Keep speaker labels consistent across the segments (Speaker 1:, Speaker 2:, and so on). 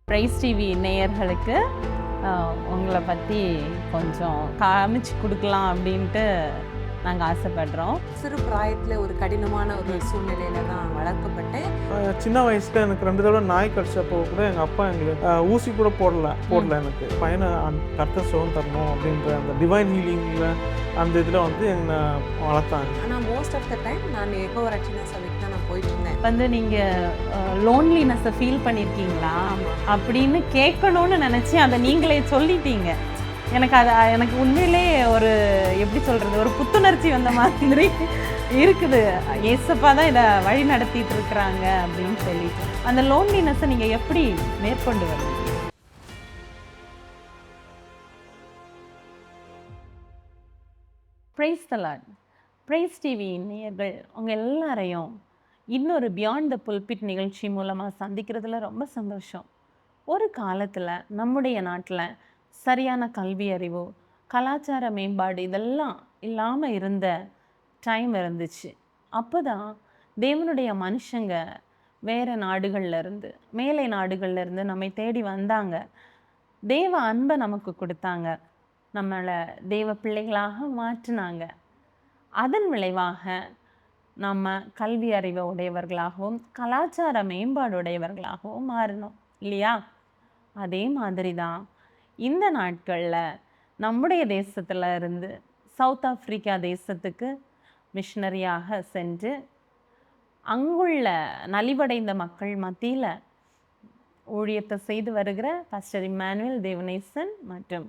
Speaker 1: Price TV நேயர்களுக்கு உங்களை பற்றி கொஞ்சம் காமிச்சு கொடுக்கலாம் அப்படின்ட்டு நாங்கள் ஆசைப்படுறோம்.
Speaker 2: சிறு பிராயத்தில் ஒரு கடினமான ஒரு சூழ்நிலையில தான் வளர்க்கப்பட்டேன்.
Speaker 3: சின்ன வயசுல எனக்கு 2 தடவை நாய் கடிச்சப்போ கூட எங்கள் அப்பா எங்களுக்கு ஊசி கூட போடல எனக்கு பையனை கர்த்தர் சுகம் தரணும் அப்படின்ற அந்த டிவைன் ஹீலிங்கில் அந்த இதில் வந்து என்னை வளர்த்தாங்க.
Speaker 2: ஆனால் மோஸ்ட் ஆஃப் த டைம் நான் யெகோவா ரட்சணை சபைக்கு தான் நான் போயிட்டு இருந்தேன்.
Speaker 1: நீங்கள் லோன்லினஸை ஃபீல் பண்ணியிருக்கீங்களா அப்படின்னு கேட்கணும்னு நினச்சி அதை நீங்களே சொல்லிட்டீங்க. எனக்கு உண்மையிலே ஒரு எப்படி சொல்கிறது, ஒரு புத்துணர்ச்சி வந்த மாதிரி இருக்குது. ஏசப்பா தான் இதை வழி நடத்திட்டு இருக்கிறாங்க அப்படின்னு சொல்லிட்டு அந்த லோன்லினஸை நீங்கள் எப்படி மேற்கொண்டு வரீங்க? Praise the Lord. Praise TV நேயர்கள் உங்கள் எல்லாரையும் இன்னொரு பியாண்ட் த புல்பிட் நிகழ்ச்சி மூலமாக சந்திக்கிறதுல ரொம்ப சந்தோஷம். ஒரு காலத்தில் நம்முடைய நாட்டில் சரியான கல்வி அறிவு, கலாச்சார மேம்பாடு இதெல்லாம் இல்லாமல் இருந்த டைம் இருந்துச்சு. அப்போ தான் தேவனுடைய மனுஷங்க வேறு நாடுகள்லேருந்து, மேலை நாடுகள்லேருந்து நம்மை தேடி வந்தாங்க. தேவ அன்பை நமக்கு கொடுத்தாங்க, நம்மளை தேவ பிள்ளைகளாக மாற்றினாங்க. அதன் விளைவாக நம்ம கல்வி அறிவை உடையவர்களாகவும் கலாச்சார மேம்பாடு உடையவர்களாகவும் மாறினோம் இல்லையா? அதே மாதிரி தான் இந்த நாட்களில் நம்முடைய தேசத்தில் இருந்து சவுத் ஆஃப்ரிக்கா தேசத்துக்கு மிஷனரியாக சென்று அங்குள்ள நலிவடைந்த மக்கள் மத்தியில் ஊழியத்தை செய்து வருகிற பாஸ்டர் இம்மானுவேல் தேவனேசன் மற்றும்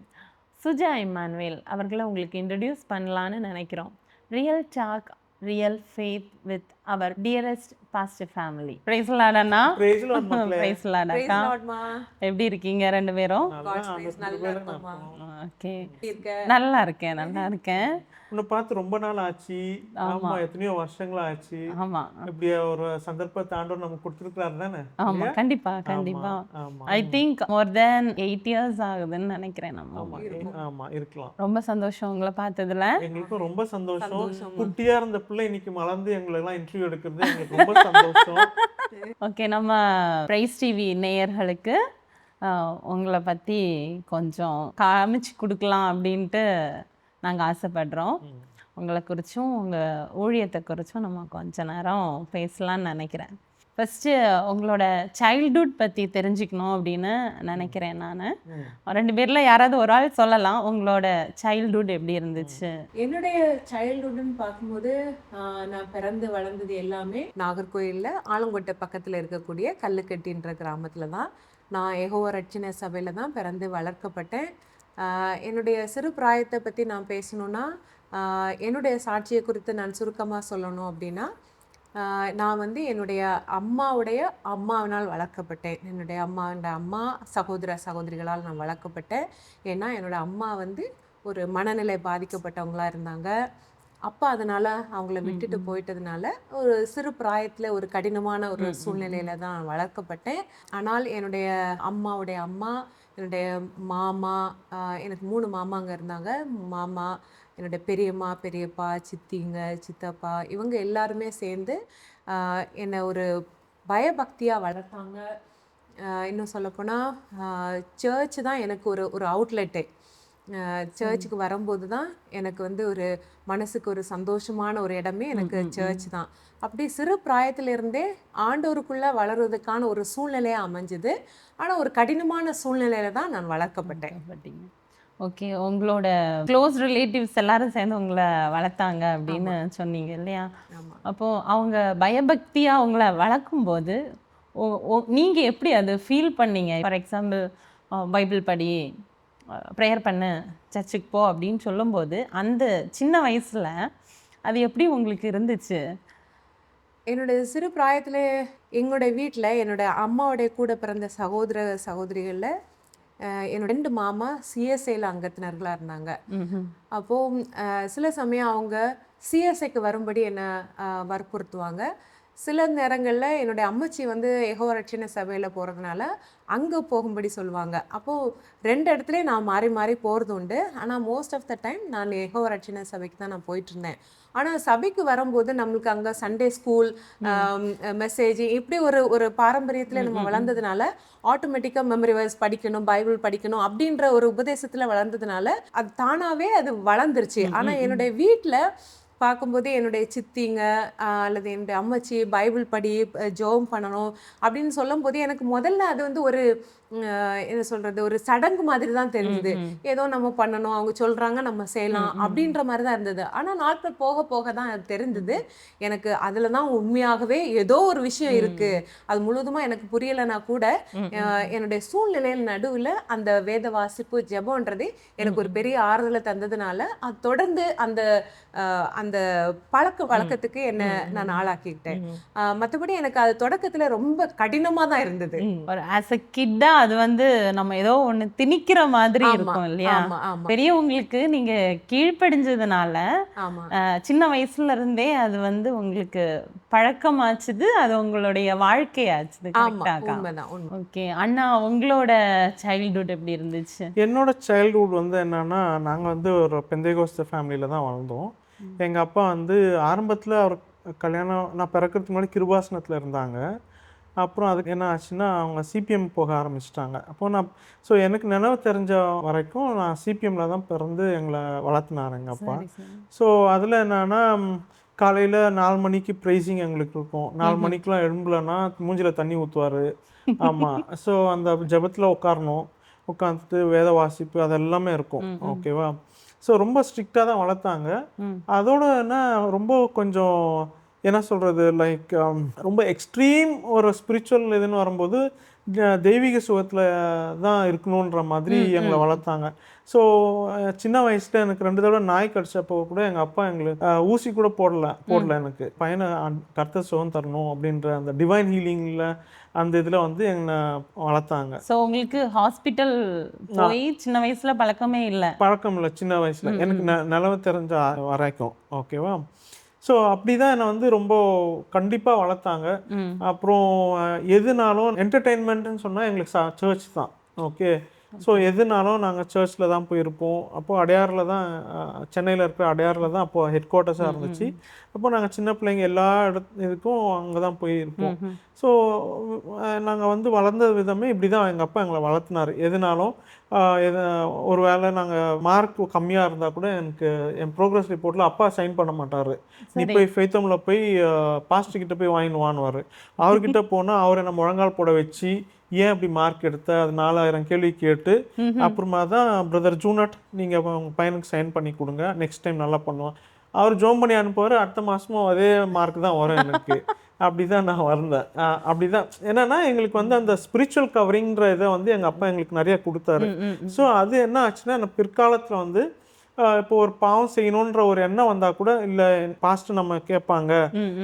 Speaker 1: சுஜா இம்மானுவேல் அவர்களை உங்களுக்கு இன்ட்ரடியூஸ் பண்ணலான்னு நினைக்கிறோம். Real talk, real faith with our dearest pastor family. Praise Lord அண்ணா. பிரைஸ் லார்ட் அக்கா. எப்படி இருக்கீங்க ரெண்டு பேரும்? ஓகே, நல்லா இருக்கேன்.
Speaker 3: உன்னை பார்த்து ரொம்ப நாள் ஆச்சு. ஆமா, எத்தனையோ வருஷங்களா ஆச்சு.
Speaker 1: ஆமா,
Speaker 3: இப்படி ஒரு சந்தர்ப்பத்தை ஆண்டவர் நமக்கு கொடுத்துருக்காரு தானே?
Speaker 1: ஆமா, கண்டிப்பா. I think more then 8 years ஆகுதுன்னு நினைக்கிறேன்.
Speaker 3: ஆமா, இருக்கலாம்.
Speaker 1: ரொம்ப சந்தோஷம் உங்களை பார்த்ததுல.
Speaker 3: எங்களுக்கும் ரொம்ப சந்தோஷம். குட்டியா இருந்த பிள்ளை இன்னைக்கு மலர்ந்து எங்களை எல்லாம் இன்டர்வியூ எடுக்கிறது எங்களுக்கு ரொம்ப சந்தோஷம்.
Speaker 1: ஓகே, நம்ம பிரைஸ் டிவி நேயர்களுக்கு உங்களை பற்றி கொஞ்சம் காமிச்சு கொடுக்கலாம் அப்படின்ட்டு நாங்கள் ஆசைப்படுறோம். உங்களை குறித்தும் உங்கள் ஊழியத்தை குறித்தும் நம்ம கொஞ்ச நேரம் பேசலான்னு நினைக்கிறேன். ஃபஸ்ட்டு உங்களோட சைல்ட்ஹுட் பற்றி தெரிஞ்சுக்கணும் அப்படின்னு நினைக்கிறேன். நான் 2 பேரில் யாராவது ஒரு ஆள் சொல்லலாம், உங்களோட சைல்ட்ஹுட் எப்படி இருந்துச்சு?
Speaker 2: என்னுடைய சைல்ட்ஹுட்னு பார்க்கும்போது நான் பிறந்து வளர்ந்தது எல்லாமே நாகர்கோயிலில் ஆலங்கோட்டை பக்கத்தில் இருக்கக்கூடிய கல்லுக்கட்டின்ற கிராமத்தில் தான். நான் யெகோவா ரட்சணை சபையில் தான் பிறந்து வளர்க்கப்பட்டேன். என்னுடைய சிறு பிராயத்தை பற்றி நான் பேசணுன்னா, என்னுடைய சாட்சியை குறித்து நான் சுருக்கமாக சொல்லணும் அப்படின்னா, நான் வந்து என்னுடைய அம்மாவினால் வளர்க்கப்பட்டேன். என்னுடைய அம்மா சகோதரிகளால் நான் வளர்க்கப்பட்டேன். ஏன்னா என்னோடய அம்மா வந்து ஒரு மனநிலை பாதிக்கப்பட்டவங்களாக இருந்தாங்க. அப்பா அதனால் அவங்கள விட்டுட்டு போயிட்டதுனால ஒரு சிறு பிராயத்தில் ஒரு கடினமான ஒரு சூழ்நிலையில தான் வளர்க்கப்பட்டேன். ஆனால் என்னுடைய அம்மா, என்னுடைய மாமா, எனக்கு 3 மாமாங்க இருந்தாங்க. மாமா, என்னுடைய பெரியம்மா, பெரியப்பா, சித்திங்க, சித்தப்பா, இவங்க எல்லாருமே சேர்ந்து என்னை ஒரு பயபக்தியாக வளர்த்தாங்க. இன்னும் சொல்லப்போனால் சர்ச் தான் எனக்கு ஒரு அவுட்லெட்டே. சர்ச்சுக்கு வரும்போது தான் எனக்கு வந்து ஒரு மனசுக்கு ஒரு சந்தோஷமான ஒரு இடமே எனக்கு சர்ச் தான். அப்படி சிறு பிராயத்திலிருந்தே ஆண்டவருக்குள்ளே வளர்றதுக்கான ஒரு சூழ்நிலையாக அமைஞ்சுது. ஆனால் ஒரு கடினமான சூழ்நிலையில தான் நான் வளர்க்கப்பட்டேன்.
Speaker 1: ஓகே, உங்களோட க்ளோஸ் ரிலேட்டிவ்ஸ் எல்லாரும் சேர்ந்து உங்களை வளர்த்தாங்க அப்படின்னு சொன்னீங்க இல்லையா? அப்போது அவங்க பயபக்தியாக உங்களை வளர்க்கும்போது நீங்கள் எப்படி அது ஃபீல் பண்ணீங்க? ஃபார் எக்ஸாம்பிள் பைபிள் படி, ப்ரேயர் பண்ணு, சர்ச்சுக்கு போ அப்படின்னு சொல்லும்போது அந்த சின்ன வயசில் அது எப்படி உங்களுக்கு இருந்துச்சு?
Speaker 2: என்னுடைய சிறு பிராயத்தில் எங்களுடைய வீட்டில் என்னோட அம்மாவுடைய கூட பிறந்த சகோதரிகளில் என்னோட 2 மாமா சிஎஸ்ஐயில் அங்கத்தினர்களாக இருந்தாங்க. அப்போது சில சமயம் அவங்க சிஎஸ்ஐக்கு வரும்படி என்னை வற்புறுத்துவாங்க. சில நேரங்களில் என்னுடைய அம்மச்சி வந்து யெகோவா ரட்சணை சபையில் போகிறதுனால அங்கே போகும்படி சொல்லுவாங்க. அப்போது 2 இடத்துலையும் நான் மாறி மாறி போகிறது உண்டு. ஆனால் மோஸ்ட் ஆஃப் த டைம் நான் யெகோவா ரட்சணை சபைக்கு தான் நான் போயிட்டுருந்தேன். ஆனால் சபைக்கு வரும்போது நம்மளுக்கு அங்கே சண்டே ஸ்கூல் மெசேஜ் இப்படி ஒரு ஒரு பாரம்பரியத்தில் நம்ம வளர்ந்ததுனால ஆட்டோமேட்டிக்காக மெமரி வைஸ் படிக்கணும், பைபிள் படிக்கணும் அப்படின்ற ஒரு உபதேசத்தில் வளர்ந்ததுனால அது தானாகவே அது வளர்ந்துருச்சு. ஆனால் என்னுடைய வீட்டில் பார்க்கும்போது என்னுடைய சித்திங்க அல்லது என்னுடைய அம்மச்சி பைபிள் படி ஜெபம் பண்ணணும் அப்படின்னு சொல்லும்போது எனக்கு முதல்ல அது வந்து ஒரு என்ன சொல்றது, ஒரு சடங்கு மாதிரி தான் தெரிஞ்சுது. ஏதோ நம்ம பண்ணணும், அவங்க சொல்றாங்க நம்ம செய்யலாம் அப்படின்ற மாதிரி தான் இருந்தது. ஆனா நாட்கள் போக போக தான் அது தெரிஞ்சது எனக்கு அதுல தான் உண்மையாகவே ஏதோ ஒரு விஷயம் இருக்கு. அது முழுவதுமா எனக்கு புரியலைன்னா கூட என்னுடைய சூழ்நிலையில் நடுவில் அந்த வேத வாசிப்பு ஜெபம்ன்றது எனக்கு ஒரு பெரிய ஆறுதலை தந்ததுனால அது தொடர்ந்து அந்த அந்த பழக்க வழக்கத்துக்கு என்ன நான் ஆளாக்கிக்கிட்டேன். மற்றபடி எனக்கு அது தொடக்கத்துல ரொம்ப கடினமா தான் இருந்தது.
Speaker 1: ஒரு ஆஸ் அ கிட்டா அது வந்து நம்ம ஏதோ ஒண்ணு திணிக்கிற மாதிரி
Speaker 2: ஆமா
Speaker 1: இருக்கும் இல்லையா?
Speaker 2: ஆமா ஆமா
Speaker 1: பெரியவங்களுக்கு நீங்க கீழ்ப்படிஞ்சதுனால
Speaker 2: ஆமா
Speaker 1: சின்ன வயசுல இருந்தே அது வந்து உங்களுக்கு பழக்கமாச்சுது, அது உங்களுடைய வாழ்க்கையாச்சுது.
Speaker 2: ஆமா
Speaker 1: கரெக்டாக்கா?
Speaker 2: உண்மைதான் உண்மை.
Speaker 1: ஓகே அண்ணா, உங்களோட சைல்ட்ஹுட் எப்படி இருந்துச்சு?
Speaker 3: என்னோட சைல்ட்ஹுட் வந்து என்னன்னா, நாங்கள் வந்து ஒரு பெந்தேகோஸ்த ஃபேமிலியில் தான் வளர்ந்தோம். எங்கள் அப்பா வந்து ஆரம்பத்தில் அவர் கல்யாணம் நான் பிறக்கிறதுக்கு முன்னாடி கிருபாசனத்தில் இருந்தாங்க. அப்புறம் அதுக்கு என்ன ஆச்சுன்னா அவங்க சிபிஎம் போக ஆரம்பிச்சிட்டாங்க. அப்போது நான் எனக்கு நினைவு தெரிஞ்ச வரைக்கும் நான் சிபிஎம்மில் தான் பிறந்து எங்களை வளர்த்துனார் எங்கள் அப்பா.
Speaker 1: சரி சரி.
Speaker 3: ஸோ அதில் என்னன்னா காலையில் 4 மணிக்கு ப்ரைஸிங் எங்களுக்கு இருக்கும். 4 மணிக்கெலாம் எழும்பலன்னா மூஞ்சில் தண்ணி ஊற்றுவார். ஆமாம். ஸோ அந்த ஜெபத்தில் உட்காரணும், உட்காந்துட்டு வேத வாசிப்பு அது எல்லாமே இருக்கும். ஓகேவா? ஸோ ரொம்ப ஸ்ட்ரிக்டாக தான் வளர்த்தாங்க. அதோட என்ன ரொம்ப கொஞ்சம் என்ன சொல்கிறது, லைக் ரொம்ப எக்ஸ்ட்ரீம் ஒரு ஸ்பிரிச்சுவல் இதுன்னு வரும்போது தெய்வீக சுகத்தில் தான் இருக்கணுன்ற மாதிரி எங்களை வளர்த்தாங்க. ஸோ சின்ன வயசில் எனக்கு 2 தடவை நாய் கடிச்சப்போ கூட எங்கள் அப்பா எங்களுக்கு ஊசி கூட போடல எனக்கு. பையனை கர்த்தர் சுகம் தரணும் அப்படின்ற அந்த டிவைன் ஹீலிங்கில் அந்த இதில் வந்து என்னை வளர்த்தாங்க.
Speaker 1: ஸோ உங்களுக்கு ஹாஸ்பிட்டல் போய் சின்ன வயசுல பழக்கமே இல்லை?
Speaker 3: பழக்கம் இல்லை சின்ன வயசில் எனக்கு நிலவு தெரிஞ்ச வரைக்கும். ஓகேவா? ஸோ அப்படி தான் என்னை வந்து ரொம்ப கண்டிப்பாக வளர்த்தாங்க. அப்புறம் எதுனாலும் என்டர்டெயின்மெண்ட்டுன்னு சொன்னால் எங்களுக்கு சர்ச் தான். ஓகே. ஸோ எதுனாலும் நாங்கள் சர்ச்சில் தான் போயிருப்போம். அப்போது அடையாரில் தான் சென்னையில் இருக்கிற அடையாரில் தான் அப்போது ஹெட் குவார்ட்டர்ஸாக இருந்துச்சு. அப்போது நாங்கள் சின்ன பிள்ளைங்க எல்லா இதுக்கும் அங்கே தான் போயிருப்போம். ஸோ நாங்கள் வந்து வளர்ந்த விதமே இப்படி தான் எங்கள் அப்பா எங்களை வளர்த்துனார். எதுனாலும் ஒரு வேளை நாங்கள் மார்க் கம்மியாக இருந்தால் கூட எனக்கு என் ப்ரோக்ரஸ் ரிப்போர்ட்டில் அப்பா சைன் பண்ண மாட்டார். நீ போய் ஃபெய்த்தமில் போய் பாஸ்டர்கிட்ட போய் வாங்கின்னு வாங்குவார். அவர்கிட்ட போனால் அவர் என்ன முழங்கால் போட வச்சு ஏன் அப்படி மார்க் எடுத்த அது 4000 கேள்வி கேட்டு அப்புறமா தான் பிரதர் ஜூனட் நீங்கள் உங்கள் பையனுக்கு சைன் பண்ணி கொடுங்க, நெக்ஸ்ட் டைம் நல்லா பண்ணுவான். அவர் ஜோம் பண்ணி அனுப்புவார். அடுத்த மாதமும் அதே மார்க் தான் வரும் எனக்கு. அப்படி தான் நான் வந்தேன். அப்படி தான் என்னென்னா எங்களுக்கு வந்து அந்த ஸ்பிரிச்சுவல் கவரிங்கிற இதை வந்து எங்கள் அப்பா எங்களுக்கு நிறைய கொடுத்தாரு. ஸோ அது என்ன ஆச்சுன்னா நான் பிற்காலத்தில் வந்து இப்போ ஒரு பாவம் செய்யணுன்ற ஒரு எண்ணம் வந்தால் கூட இல்லை பாஸ்ட் நம்ம கேட்பாங்க,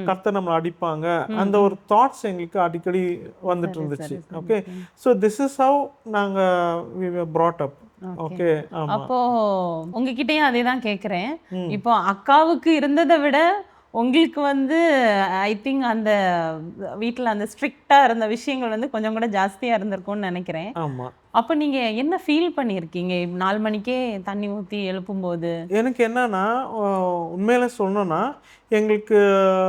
Speaker 3: கர்த்தர் நம்மளை அடிப்பாங்க, அந்த ஒரு தாட்ஸ் எங்களுக்கு அடிக்கடி வந்துட்டு இருந்துச்சு. Okay. So this is how நாங்கள் brought up. ஓகே.
Speaker 1: அப்போ உங்ககிட்டயும் அதே தான் கேட்குறேன். இப்போ அக்காவுக்கு இருந்ததை விட உங்களுக்கு வந்து ஐ திங்க் அந்த வீட்டில் அந்த ஸ்ட்ரிக்டாக இருந்த விஷயங்கள் வந்து கொஞ்சம் கூட ஜாஸ்தியாக இருந்திருக்கும்னு நினைக்கிறேன்.
Speaker 3: ஆமாம்.
Speaker 1: அப்போ நீங்கள் என்ன ஃபீல் பண்ணியிருக்கீங்க 4 மணிக்கே தண்ணி ஊற்றி எழுப்பும்போது?
Speaker 3: எனக்கு என்னன்னா உண்மையில சொல்லணும்னா எங்களுக்கு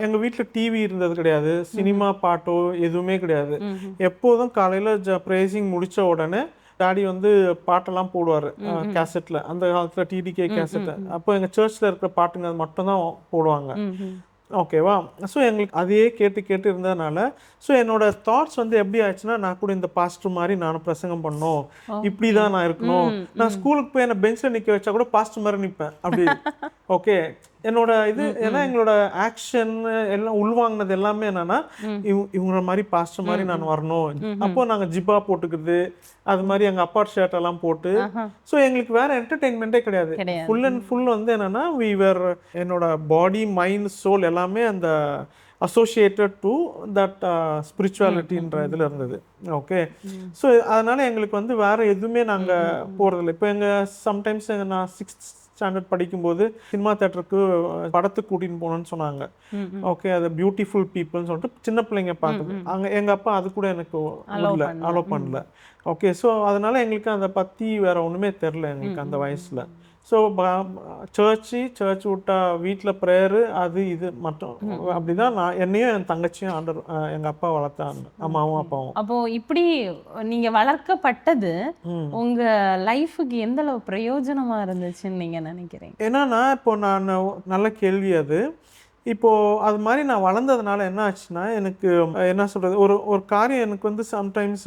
Speaker 3: எங்கள் வீட்டில் டிவி இருந்தது கிடையாது, சினிமா பாட்டோ எதுவுமே கிடையாது. எப்போதும் காலையில் ப்ரேசிங் முடித்த உடனே டாடி வந்து பாட்டெல்லாம் போடுவார் கேசட்டில். அந்த காலத்தில் டிடிகே கேசட்டு. அப்போ எங்கள் சர்ச்சில் இருக்கிற பாட்டுங்க அது மட்டும்தான் போடுவாங்க. ஓகேவா? ஸோ எங்களுக்கு அதையே கேட்டு இருந்ததுனால ஸோ என்னோட தாட்ஸ் வந்து எப்படி ஆச்சுன்னா நான் கூட இந்த பாஸ்டர் மாதிரி நானும் பிரசங்கம் பண்ணணும், இப்படி தான் நான் இருக்கணும். நான் ஸ்கூலுக்கு போய் என்னை பெஞ்சில் நிற்க வச்சா கூட பாஸ்டர் மாதிரி நிற்பேன் அப்படி. ஓகே. என்னோட இது ஏன்னா எங்களோட ஆக்ஷன் எல்லாம் உள்வாங்கினது எல்லாமே என்னன்னா இவங்கள மாதிரி பாஸ்டர் மாதிரி நான் வரணும். அப்போ நாங்கள் ஜிப்பா போட்டுக்கிறது அது மாதிரி எங்கள் அப்பா ஷர்ட் எல்லாம் போட்டு. ஸோ எங்களுக்கு வேற என்டர்டெயின்மெண்ட்டே கிடையாது. ஃபுல் அண்ட் ஃபுல் வந்து என்னன்னா என்னோட பாடி மைண்ட் சோல் எல்லாமே அந்த அசோசியேட்டட் டு தட் ஸ்பிரிச்சுவாலிட்டின்ற இதில் இருந்தது. ஓகே. ஸோ அதனால எங்களுக்கு வந்து வேற எதுவுமே நாங்கள் போகிறதில்ல. இப்போ எங்கள் சம்டைம்ஸ் நான் ஸ்டாண்டர்ட் படிக்கும்போது சினிமா தேட்டருக்கு படத்துக்கு கூட்டின்னு போகணும்னு சொன்னாங்க. ஓகே, அது பியூட்டிஃபுல் பீப்புள்னு சொல்லிட்டு சின்ன பிள்ளைங்க பார்க்குது. அங்கே எங்கள் அப்பா அது கூட எனக்கு அலோ பண்ணல. ஓகே, ஸோ அதனால எங்களுக்கு அதை பற்றி வேற ஒன்றுமே தெரில எங்களுக்கு அந்த வயசில். ஸோ சர்ச் விட்டா வீட்டில் ப்ரேயரு அது இது மட்டும். அப்படிதான் நான் என்னையும் என் தங்கச்சியும் எங்கள் அப்பா வளர்த்தாங்க, அம்மாவும் அப்பாவும்.
Speaker 1: அப்போ இப்படி நீங்க வளர்க்கப்பட்டது உங்க லைஃபுக்கு எந்த அளவு பிரயோஜனமா இருந்துச்சுன்னு நீங்க நினைக்கிறீங்க?
Speaker 3: ஏன்னா இப்போ நான் நல்ல கேள்வி அது. இப்போது அது மாதிரி நான் வளர்ந்ததுனால என்ன ஆச்சுன்னா, எனக்கு என்ன சொல்கிறது, ஒரு காரியம் எனக்கு வந்து சம்டைம்ஸ்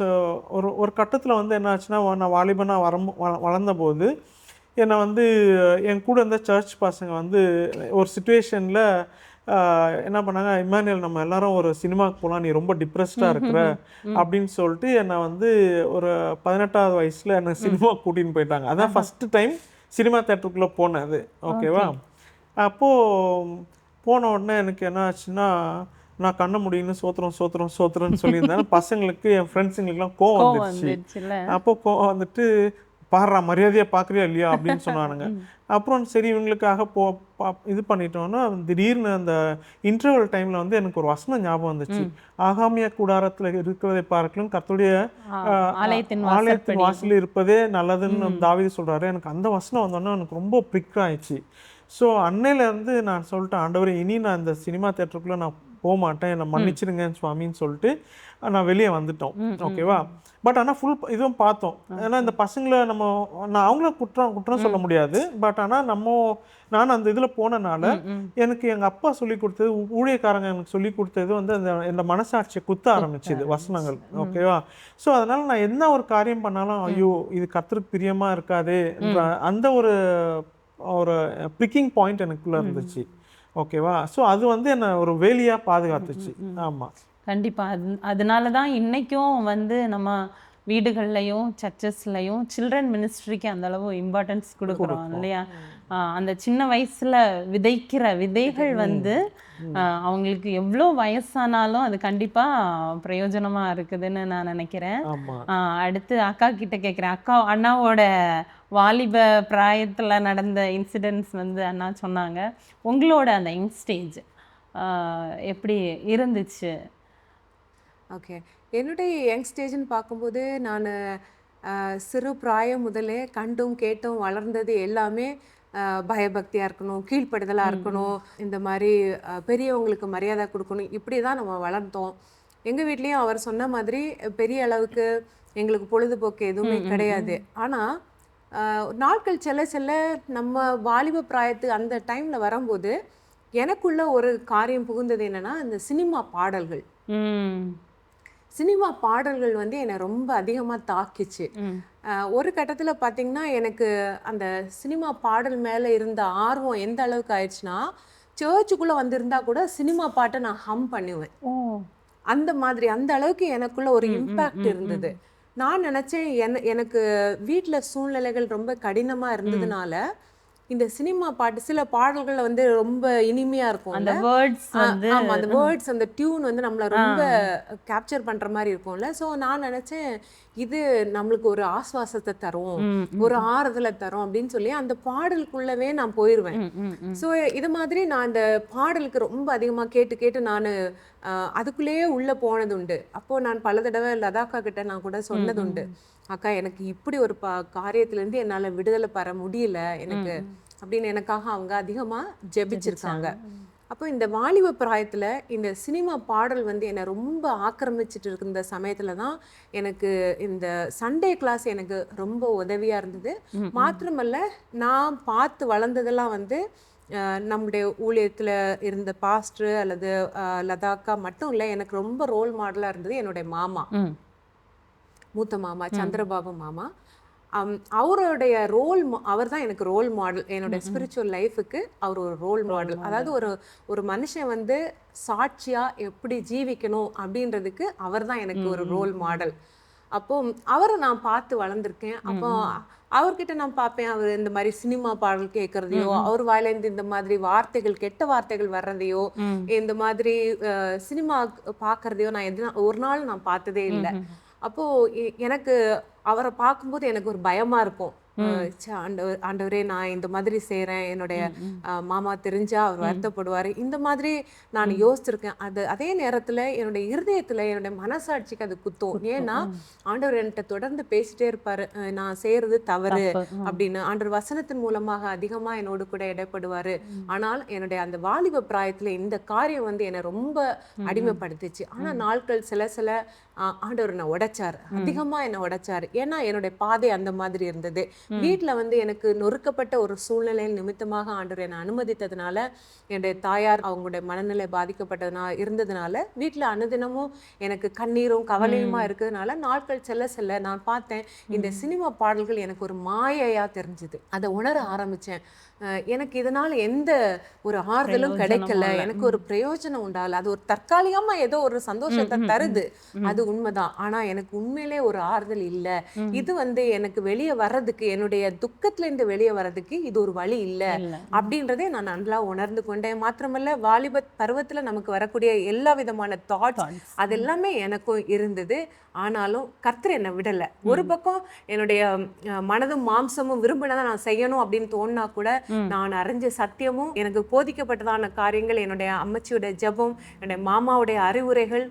Speaker 3: ஒரு கட்டத்தில் வந்து என்ன ஆச்சுன்னா, நான் வாலிபனாக வளர்ந்தபோது என்னை வந்து என் கூட இருந்த சர்ச் பசங்க வந்து ஒரு சுச்சுவேஷனில் என்ன பண்ணாங்க, இம்மானுவேல் நம்ம எல்லாரும் ஒரு சினிமாவுக்கு போகலாம், நீ ரொம்ப டிப்ரெஸ்டாக இருக்கிற அப்படின்னு சொல்லிட்டு என்னை வந்து ஒரு 18வது வயசில் என்னை சினிமாவுக்கு கூட்டின்னு போயிட்டாங்க. அதான் ஃபஸ்ட்டு டைம் சினிமா தேட்டருக்குள்ளே போனது. ஓகேவா? அப்போது போன உடனே எனக்கு என்ன ஆச்சுன்னா, நான் கண்ண முடியும்னு சோத்துறோன்னு சொல்லியிருந்தேன். பசங்களுக்கு என் ஃப்ரெண்ட்ஸுங்களுக்குலாம் கோவம் வந்துடுச்சு. அப்போ கோவம் வந்துட்டு, பாடுறா மரியாதையாக பார்க்குறியா இல்லையா அப்படின்னு சொன்னானுங்க. அப்புறம் சரி இவங்களுக்காக இது பண்ணிட்டோன்னா, திடீர்னு அந்த இன்டர்வல் டைமில் வந்து எனக்கு ஒரு வசனம் ஞாபகம் வந்துச்சு. ஆகாமிய கூடாரத்தில் இருக்கிறதை பார்க்கலும் கர்த்தருடைய ஆலயத்தின் வாசலில் இருப்பதே நல்லதுன்னு தாவீது சொல்கிறாரு. எனக்கு அந்த வசனம் வந்தோன்னா எனக்கு ரொம்ப பிரிக் ஆயிடுச்சு. ஸோ அன்னையிலேருந்து நான் சொல்லிட்டேன், ஆண்டவரே இனி நான் இந்த சினிமா தேட்டருக்குள்ளே நான் போக மாட்டேன், என்னை மன்னிச்சிருங்க சுவாமின்னு சொல்லிட்டு நான் வெளியே வந்துட்டோம். ஓகேவா? பட் ஆனால் இதுவும் பார்த்தோம். ஏன்னா இந்த பசங்களை நான் அவங்கள குற்றம் சொல்ல முடியாது. பட் ஆனால் நான் அந்த இதில் போனனால எனக்கு எங்கள் அப்பா சொல்லி கொடுத்தது, ஊழியக்காரங்க எனக்கு சொல்லி கொடுத்தது வந்து அந்த மனசாட்சியை குத்த ஆரம்பிச்சுது வசனங்கள். ஓகேவா? ஸோ அதனால் நான் என்ன ஒரு காரியம் பண்ணாலும் ஐயோ இது கர்த்தருக்கு பிரியமாக இருக்காது, அந்த ஒரு பிக்கிங் பாயிண்ட் எனக்குள்ளே இருந்துச்சு. ஓகேவா? ஸோ அது வந்து என்னை ஒரு வேலியாக பாதுகாத்துச்சு. ஆமாம்,
Speaker 1: கண்டிப்பாக. அதனால தான் இன்றைக்கும் வந்து நம்ம வீடுகள்லையும் சர்ச்சஸ்லையும் சில்ட்ரன் மினிஸ்ட்ரிக்கு அந்தளவு இம்பார்ட்டன்ஸ் கொடுக்குறோம் இல்லையா? அந்த சின்ன வயசில் விதைக்கிற விதைகள் வந்து அவங்களுக்கு எவ்வளோ வயசானாலும் அது கண்டிப்பாக பிரயோஜனமாக இருக்குதுன்னு நான் நினைக்கிறேன். அடுத்து அக்கா கிட்ட கேட்குறேன். அண்ணாவோட வாலிப பிராயத்தில் நடந்த இன்சிடென்ட்ஸ் வந்து அண்ணா சொன்னாங்க. உங்களோட அந்த யங் ஸ்டேஜ் எப்படி இருந்துச்சு?
Speaker 2: ஓகே, என்னுடைய யங் ஸ்டேஜ்னு பார்க்கும்போது நான் சிறு பிராயம் முதலே கண்டும் கேட்டும் வளர்ந்தது எல்லாமே பயபக்தியாக இருக்கணும், கீழ்ப்படுதலாக இருக்கணும், இந்த மாதிரி பெரியவங்களுக்கு மரியாதை கொடுக்கணும், இப்படி தான் நம்ம வளர்ந்தோம். எங்கள் வீட்லேயும் அவர் சொன்ன மாதிரி பெரிய அளவுக்கு எங்களுக்கு பொழுதுபோக்கு எதுவுமே கிடையாது. ஆனால் நாட்கள் செல்ல நம்ம வாலிப பிராயத்து அந்த டைமில் வரும்போது எனக்குள்ள ஒரு காரியம் புகுந்தது என்னென்னா, இந்த சினிமா பாடல்கள் வந்து என்னை ரொம்ப அதிகமாக தாக்கிச்சு. ஒரு கட்டத்தில் பார்த்திங்கன்னா எனக்கு அந்த சினிமா பாடல் மேலே இருந்த ஆர்வம் எந்த அளவுக்கு ஆயிடுச்சுன்னா, சர்ச்சுக்குள்ளே வந்திருந்தா கூட சினிமா பாட்டை நான் ஹம் பண்ணுவேன். அந்த அளவுக்கு எனக்குள்ள ஒரு இம்பேக்ட் இருந்தது. நான் நினச்சேன் எனக்கு வீட்டில் சூழ்நிலைகள் ரொம்ப கடினமாக இருந்ததுனால இந்த சினிமா பாட்டு சில பாடல்கள் வந்து ரொம்ப இனிமையா இருக்கும்.
Speaker 1: அந்த வேர்ட்ஸ்
Speaker 2: அந்த வேர்ட்ஸ் அந்த டியூன் வந்து நம்மள ரொம்ப கேப்சர் பண்ற மாதிரி இருக்கும்ல. ஸோ நான் நினைச்சேன் இது நம்மளுக்கு ஒரு ஆஸ்வாசத்தை தரும், ஒரு ஆறுதலை தரும் அப்படின்னு சொல்லி அந்த பாடலுக்குள்ளவே நான் போயிடுவேன். ஸோ இது மாதிரி நான் அந்த பாடலுக்கு ரொம்ப அதிகமாக கேட்டு நான் அதுக்குள்ளேயே உள்ள போனது உண்டு. அப்போ நான் பல தடவை லதாக்கா கிட்ட நான் கூட சொன்னது உண்டு, அக்கா எனக்கு இப்படி ஒரு காரியத்திலேருந்து என்னால் விடுதலை பெற முடியல எனக்கு அப்படின்னு எனக்காக அவங்க அதிகமாக ஜெபிச்சிருக்காங்க. அப்போ இந்த வாலிப பிராயத்தில் இந்த சினிமா பாடல் வந்து என்னை ரொம்ப ஆக்கிரமிச்சிட்டு இருந்த சமயத்தில் தான் எனக்கு இந்த சண்டே கிளாஸ் எனக்கு ரொம்ப உதவியாக இருந்தது. மாத்திரமல்ல நான் பார்த்து வளர்ந்ததெல்லாம் வந்து நம்முடைய ஊழியத்தில் இருந்த பாஸ்டர் அல்லது லதாக்கா மட்டும் இல்லை, எனக்கு ரொம்ப ரோல் மாடலாக இருந்தது என்னுடைய மாமா, மூத்த மாமா சந்திரபாபு மாமா. அவருடைய அவர் தான் எனக்கு ரோல் மாடல். என்னோட ஸ்பிரிச்சுவல் லைஃபுக்கு அவர் ஒரு ரோல் மாடல். அதாவது ஒரு மனுஷன் வந்து சாட்சியா எப்படி ஜீவிக்கணும் அப்படின்றதுக்கு அவர் தான் எனக்கு ஒரு ரோல் மாடல். அப்போ அவரை நான் பார்த்து வளர்ந்துருக்கேன். அப்போ அவர்கிட்ட நான் பார்ப்பேன், அவர் இந்த மாதிரி சினிமா பாடல் கேட்கறதையோ, அவர் வாயிலேருந்து இந்த மாதிரி வார்த்தைகள் கெட்ட வார்த்தைகள் வர்றதையோ, இந்த மாதிரி சினிமா பார்க்கறதையோ நான் ஒரு நாள் நான் பார்த்ததே இல்லை. அப்போ எனக்கு அவரை பார்க்கும்போது எனக்கு ஒரு பயமா இருக்கும். ஆண்டவரே நான் இந்த மாதிரி செய்றேன், என்னுடைய மாமா தெரிஞ்சா அவர் வருத்தப்படுவாரு, இந்த மாதிரி நான் யோசிச்சிருக்கேன். அதே நேரத்துல என்னுடைய இருதயத்துல என்னுடைய மனசாட்சிக்கு அது குத்தும். ஏன்னா ஆண்டவர் என்கிட்ட தொடர்ந்து பேசிட்டே இருப்பாரு, நான் செய்யறது தவறு அப்படின்னு. ஆண்டவர் வசனத்தின் மூலமாக அதிகமா என்னோடு கூட இடைப்படுவாரு. ஆனால் என்னுடைய அந்த வாலிப பிராயத்துல இந்த காரியம் வந்து என்னை ரொம்ப அடிமைப்படுத்துச்சு. ஆனா நாட்கள் சில சில ஆண்டவர் என்னை உடைச்சாரு, அதிகமா என்னை உடைச்சாரு. ஏன்னா என்னுடைய பாதை அந்த மாதிரி இருந்தது. வீட்டுல வந்து எனக்கு நொறுக்கப்பட்ட ஒரு சூழ்நிலை நிமித்தமாக ஆண்டவர் என்னை அனுமதித்ததுனால, என்னுடைய தாயார் அவங்களுடைய மனநிலை பாதிக்கப்பட்டதுனால இருந்ததுனால வீட்டுல அனுதினமும் எனக்கு கண்ணீரும் கவலையுமா இருக்கிறதுனால நாட்கள் செல்ல செல்ல நான் பார்த்தேன் இந்த சினிமா பாடல்கள் எனக்கு ஒரு மாயையா தெரிஞ்சுது. அதை உணர ஆரம்பிச்சேன். எனக்கு இதனால எந்த ஒரு ஆறுதலும் கிடைக்கல, எனக்கு ஒரு பிரயோஜனம் உண்டால. அது ஒரு தற்காலிகமா ஏதோ ஒரு சந்தோஷத்தை தருது, அது உண்மைதான். ஆனா எனக்கு உண்மையிலே ஒரு ஆறுதல் இல்ல. இது வந்து எனக்கு வெளியே வர்றதுக்கு, என்னுடைய துக்கத்துல இருந்து வெளியே வர்றதுக்கு இது ஒரு வழி இல்ல அப்படின்றதே நான் நல்லா உணர்ந்து கொண்டேன். மாத்திரமல்ல வாலிப பருவத்துல நமக்கு வரக்கூடிய எல்லா விதமான தாட்ஸ் அது எல்லாமே எனக்கும் இருந்தது. ஆனாலும் கர்த்தர் என்னை விடல. ஒரு பக்கம் என்னுடைய மனதும் மாம்சமும் விரும்பினதை நான் செய்யணும் அப்படின்னு தோணுனா கூட, நான் அறிஞ்ச சத்தியமும் எனக்கு போதிக்கப்பட்டதான காரியங்கள், என்னுடைய அம்மச்சியோட ஜெபம், என்னுடைய மாமாவுடைய அறிவுரைகள்,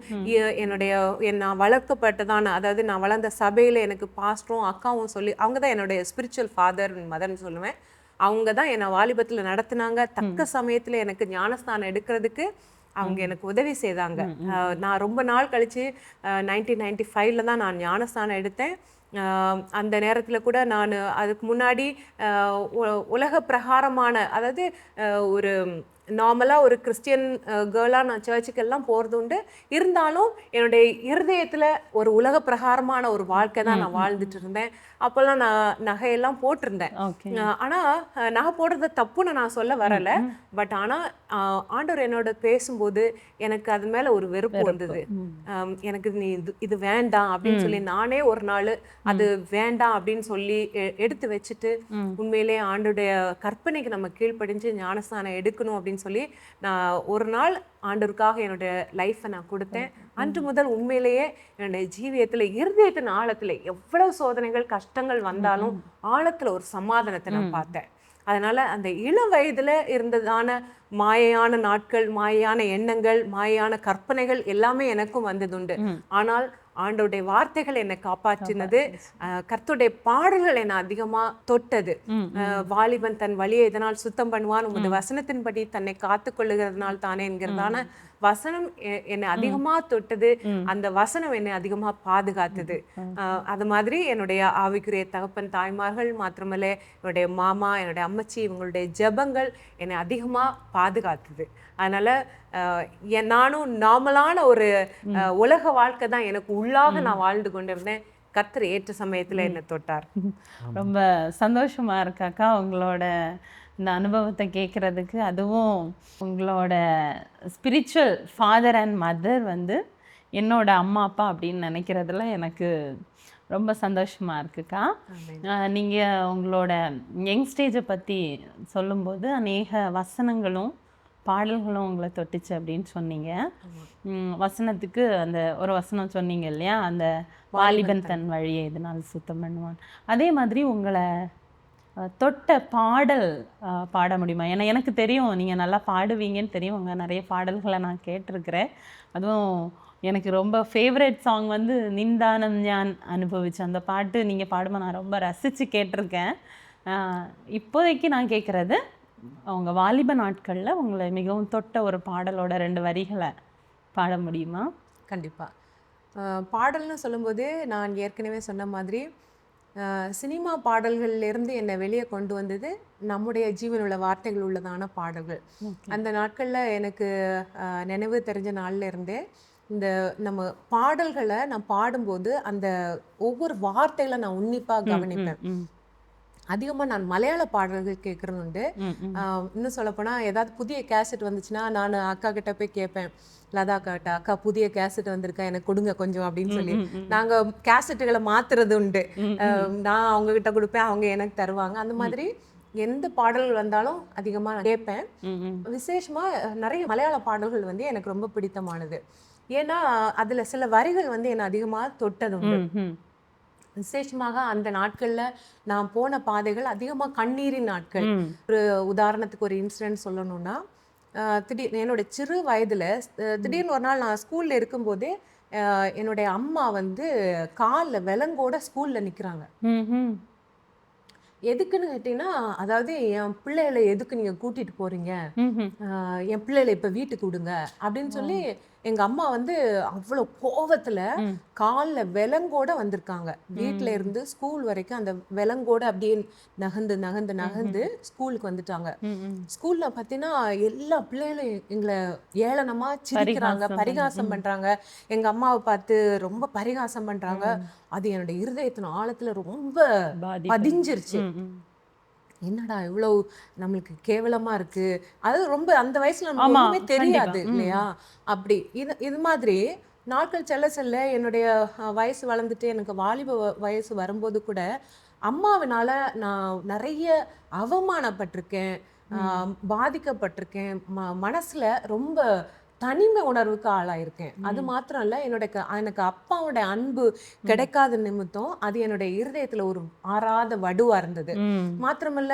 Speaker 2: நான் வளர்க்கப்பட்டதான, அதாவது நான் வளர்ந்த சபையில எனக்கு பாஸ்டரும் அக்காவும் சொல்லி, அவங்க தான் என்னுடைய ஸ்பிரிச்சுவல் ஃபாதர் மதர்ன்னு சொல்லுவேன். அவங்க தான் என்னை வாலிபத்துல நடத்தினாங்க. தக்க சமயத்துல எனக்கு ஞானஸ்தானம் எடுக்கிறதுக்கு அவங்க எனக்கு உதவி செய்தாங்க. நான் ரொம்ப நாள் கழிச்சு 1995 தான் நான் ஞானஸ்தானம் எடுத்தேன். அந்த நேரத்தில் கூட நான் அதுக்கு முன்னாடி உலக பிரகாரமான, அதாவது ஒரு நார்மலாக ஒரு கிறிஸ்டியன் கேர்ளாக நான் சர்ச்சுக்கெல்லாம் போகிறது உண்டு. இருந்தாலும் என்னுடைய இருதயத்தில் ஒரு உலக பிரகாரமான ஒரு வாழ்க்கை தான் நான் வாழ்ந்துட்டு இருந்தேன். அப்போல்லாம் நான் நகையெல்லாம் போட்டிருந்தேன். ஆனால் நகை போடுறது தப்புன்னு நான் சொல்ல வரலை. பட் ஆனால் ஆண்டவர் என்னோட பேசும்போது எனக்கு அது மேலே ஒரு வெறுப்பு வந்தது. எனக்கு நீ இது வேண்டாம் அப்படின்னு சொல்லி நானே ஒரு நாள் அது வேண்டாம் அப்படின்னு சொல்லி எடுத்து வச்சுட்டு, உண்மையிலே ஆண்டோடைய கற்பனைக்கு நம்ம கீழ்ப்படிஞ்சு ஞானஸ்தானம் எடுக்கணும் அப்படின்னு சொல்லி நான் ஒரு நாள் ஆண்டவருக்காக என்னுடைய லைஃப்பை நான் கொடுத்தேன். அன்று முதல் உண்மையிலேயே என்னுடைய ஜீவியத்துல இருதயத்தின் ஆழத்துல எவ்வளவு சோதனைகள் கஷ்டங்கள் வந்தாலும் ஆழத்துல ஒரு சமாதானத்தை நான் பார்த்தேன். அதனால அந்த இளம் வயதுல இருந்ததான மாயையான நாட்கள், மாயையான எண்ணங்கள், மாயையான கற்பனைகள் எல்லாமே எனக்கும் வந்ததுண்டு. ஆனால் ஆண்டோடைய வார்த்தைகள் என்னை காப்பாற்றினது. கர்த்தருடைய பாடல்கள் என்னை அதிகமா தொட்டது. வாலிபன் தன் வழியை இதனால் சுத்தம் பண்ணுவான், உமது வசனத்தின்படி தன்னை காத்து கொள்ளுகிறதுனால் தானே என்கிறதான வசனம் என்னை அதிகமா தொட்டது. அந்த வசனம் என்னை அதிகமா பாதுகாத்தது. அது மாதிரி என்னுடைய ஆவிக்குரிய தகப்பன் தாய்மார்கள் மாத்திரமல்ல, என்னுடைய மாமா, என்னுடைய அம்மச்சி, இவங்களுடைய ஜெபங்கள் என்னை அதிகமா பாதுகாத்தது. அதனால நானும் நார்மலான ஒரு உலக வாழ்க்கை தான் எனக்கு உள்ளாக நான் வாழ்ந்து கொண்டிருந்தேன். கர்த்தர் ஏற்ற சமயத்துல என்னை தொட்டார்.
Speaker 1: ரொம்ப சந்தோஷமா இருக்காக்கா உங்களோட இந்த அனுபவத்தை கேட்குறதுக்கு. அதுவும் உங்களோட ஸ்பிரிச்சுவல் ஃபாதர் அண்ட் மதர் வந்து என்னோட அம்மா அப்பா அப்படின்னு நினைக்கிறதுல எனக்கு ரொம்ப சந்தோஷமா இருக்குக்கா. நீங்கள் உங்களோட யங் ஸ்டேஜை பற்றி சொல்லும்போது அநேக வசனங்களும் பாடல்களும் உங்களை தொட்டுச்சு அப்படின்னு சொன்னீங்க. வசனத்துக்கு அந்த ஒரு வசனம் சொன்னீங்க இல்லையா, அந்த வாலிபன் தன் வழியை இதனால் சுத்தம் பண்ணுவான். அதே மாதிரி உங்களை தொட்ட பாடல் பாட முடியுமா? ஏன்னா எனக்கு தெரியும் நீங்கள் நல்லா பாடுவீங்கன்னு தெரியும். உங்கள் நிறைய பாடல்களை நான் கேட்டிருக்கிறேன். அதுவும் எனக்கு ரொம்ப ஃபேவரட் சாங் வந்து நிந்தானம் ஞான் அனுபவிச்சு அந்த பாட்டு நீங்கள் பாடுமா நான் ரொம்ப ரசித்து கேட்டிருக்கேன். இப்போதைக்கு நான் கேட்குறது, அவங்க வாலிப நாட்களில் உங்களை மிகவும் தொட்ட ஒரு பாடலோட 2 வரிகளை பாட முடியுமா?
Speaker 2: கண்டிப்பாக. பாடல்னு சொல்லும்போது நான் ஏற்கனவே சொன்ன மாதிரி சினிமா பாடல்கள்லேருந்து என்னை வெளியே கொண்டு வந்தது நம்முடைய ஜீவனுள்ள வார்த்தைகள் உள்ளதான பாடல்கள். அந்த நாட்களில் எனக்கு நினைவு தெரிஞ்ச நாள்ல இருந்தே இந்த நம்ம பாடல்களை நான் பாடும்போது அந்த ஒவ்வொரு வார்த்தைகளை நான் உன்னிப்பாக கவனிப்பேன். அதிகமாக நான் மலையாள பாடல்கள் கேட்குறது உண்டு. இன்னும் சொல்லப்போனால் ஏதாவது புதிய கேசட் வந்துச்சுன்னா நான் அக்கா கிட்ட போய் கேட்பேன், லதா அக்காட்ட, அக்கா புதிய கேசட் வந்திருக்கா எனக்கு கொடுங்க கொஞ்சம் அப்படின்னு சொல்லி நாங்கள் கேசட்டுகளை மாத்துறது உண்டு. நான் அவங்க கிட்ட கொடுப்பேன், அவங்க எனக்கு தருவாங்க. அந்த மாதிரி எந்த பாடல்கள் வந்தாலும் அதிகமாக கேட்பேன். விசேஷமாக நிறைய மலையாள பாடல்கள் வந்து எனக்கு ரொம்ப பிடித்தமானது. ஏன்னா அதில் சில வரிகள் வந்து என்னை அதிகமாக தொட்டது உண்டு. விசேஷமாக அந்த நாட்கள்ல நான் போன பாதைகள் அதிகமா கண்ணீரின் நாட்கள். ஒரு உதாரணத்துக்கு ஒரு இன்சிடென்ட் சொல்லணும்னா, திடீர் என்னோட சிறு வயதுல திடீர்னு ஒரு நாள் நான் ஸ்கூல்ல இருக்கும்போதே என்னுடைய அம்மா வந்து கால்ல விலங்கோட ஸ்கூல்ல நிக்கிறாங்க.
Speaker 1: ம்ஹும்.
Speaker 2: எதுக்குன்னு கேட்டீங்கன்னா, அதாவது என் பிள்ளைகளை எதுக்கு நீங்க கூட்டிட்டு போறீங்க,
Speaker 1: ம்ஹும்.
Speaker 2: என் பிள்ளைகளை இப்ப வீட்டுக்கு விடுங்க அப்படின்னு சொல்லி எங்க அம்மா வந்து அவ்வளோ கோவத்துல
Speaker 1: ம்.
Speaker 2: கால்ல விலங்கோட வந்திருக்காங்க. வீட்ல இருந்து ஸ்கூல் வரைக்கும் அந்த விலங்கோட அப்படியே நகர்ந்து நகர்ந்து நகர்ந்து ஸ்கூலுக்கு வந்துட்டாங்க.
Speaker 1: ம்.
Speaker 2: ஸ்கூல்ல பார்த்தீங்கன்னா எல்லா பிள்ளைகளும் எங்களை ஏளனமா சிரிக்கிறாங்க,
Speaker 1: பரிகாசம்
Speaker 2: பரிகாசம் பண்றாங்க. எங்க அம்மாவை பார்த்து ரொம்ப பரிகாசம் பண்றாங்க. அது என்னோட இருதயத்தின் ஆழத்துல ரொம்ப
Speaker 1: பாதிப்பு.
Speaker 2: பதிஞ்சிருச்சு.
Speaker 1: ம், ம்.
Speaker 2: என்னடா இவ்வளவு நம்மளுக்கு கேவலமா இருக்கு. அது ரொம்ப அந்த வயசுல நமக்கு
Speaker 1: ஆமா,
Speaker 2: ஒண்ணுமே தெரியாது
Speaker 1: கண்டிப்பா.
Speaker 2: இல்லையா? அப்படி இது மாதிரி நாட்கள் செல்ல செல்ல என்னுடைய வயசு வளர்ந்துட்டு எனக்கு வாலிப வயசு வரும்போது கூட அம்மாவினால நான் நிறைய அவமானப்பட்டிருக்கேன், பாதிக்கப்பட்டிருக்கேன். மனசுல ரொம்ப தனிமை உணர்வுக்கு ஆளாயிருக்கேன். அது மாத்திரம் இல்ல, எனக்கு அப்பாவோட அன்பு கிடைக்காத நிமித்தம் அது என்னுடைய இருதயத்துல ஒரு ஆறாத வடுவா இருந்தது.
Speaker 1: ம்.
Speaker 2: மாத்திரமல்ல,